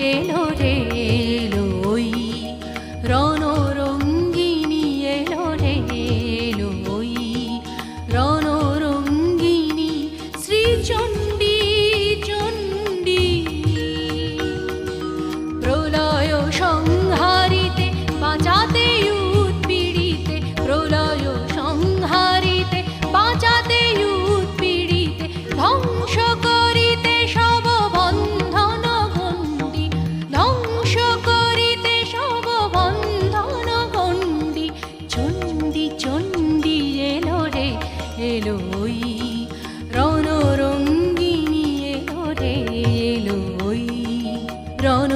এলো রে এলো ওই রণরঙ্গিনী এলো রে এলো ওই রণরঙ্গিনী শ্রীচণ্ডী চণ্ডী প্রলয় সংহারিতে বাঁচাতে উৎপীড়িতে প্রলয় সংহারিতে বাঁচাতে উৎপীড়িতে ধ্বংস করিতে সব বন্ধন গণ্ডি ধ্বংস করিতে সব বন্ধন গণ্ডি চণ্ডী চণ্ডী এলো রে এলো ওই রণরঙ্গিনী এলো রে এলো ওই রণ